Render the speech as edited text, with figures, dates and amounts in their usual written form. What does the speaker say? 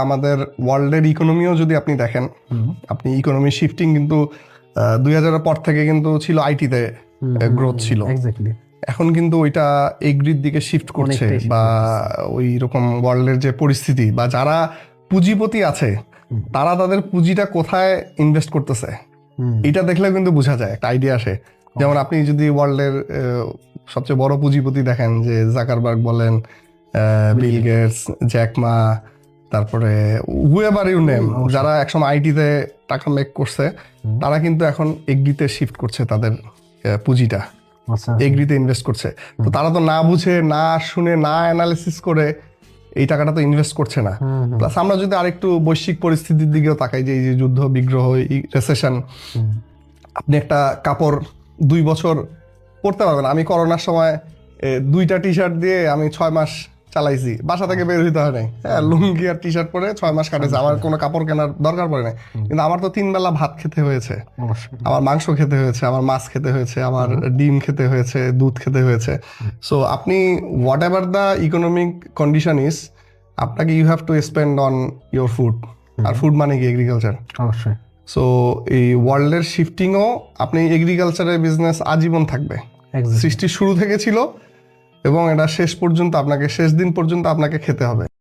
আমাদের ওয়ার্ল্ডের ইকোনমিও যদি আপনি দেখেন, আপনি ইকোনমি শিফটিং কিন্তু 2000-এর পর থেকে কিন্তু ছিল আইটিতে গ্রোথ ছিল, এক্স্যাক্টলি। এখন কিন্তু ওইটা এগ্রির দিকে শিফট করছে। অনেকটাই shift বা ওই রকম ওয়ার্ল্ডের যে পরিস্থিতি বা যারা পুঁজিপতি আছে তারা তাদের পুঁজিটা কোথায় ইনভেস্ট করতেছে এটা দেখলে কিন্তু বোঝা যায়, একটা আইডিয়া আসে। যেমন আপনি যদি ওয়ার্ল্ডের সবচেয়ে বড় পুঁজিপতি দেখেন, যে জাকারবার্গ বলেন, বিল গেটস, জ্যাক মা, তারপরে হুয়েভার ইউ নেম, যারা একসময় আইটিতে টাকা মেক করছে তারা কিন্তু এখন এগ্রিতে শিফট করছে তাদের পুঁজিটা, আচ্ছা, এগ্রিতে ইনভেস্ট করছে। তো তারা তো না বুঝে, না শুনে, না অ্যানালিসিস করে এই টাকাটা তো ইনভেস্ট করছে না। প্লাস আমরা যদি আরেকটু বৈশ্বিক পরিস্থিতির দিকেও তাকাই, যে এই যে যুদ্ধ বিগ্রহ, রিসেশন, আপনি একটা কাপড় 2 বছর পরতে পারবেন। আমি করোনার সময় 2টা টি শার্ট দিয়ে আমি 6 মাস চালাইছি, বাসা থেকে বের হইতে হয় নাই। হ্যাঁ, লুঙ্গি আর টি শার্ট পরে 6 মাস কাটেছে, আমার কোনো কাপড় কেনার দরকার পড়ে নাই। কিন্তু আমার তো 3 বেলা ভাত খেতে হয়েছে, অবশ্যই। আমার মাংস খেতে হয়েছে, আমার মাছ খেতে হয়েছে, আমার ডিম খেতে হয়েছে, দুধ খেতে হয়েছে। সো আপনি whatever the economic condition is, আপনাকে you have to spend on your food. আর ফুড মানে কি? এগ্রিকালচার। অবশ্যই। সো এই ওয়ার্ল্ডের শিফটিংও আপনি এগ্রিকালচারের বিজনেস আজীবন থাকবে, Exactly. সৃষ্টির শুরু থেকে ছিল এবং এটা শেষ পর্যন্ত আপনাকে, শেষ দিন পর্যন্ত আপনাকে খেতে হবে।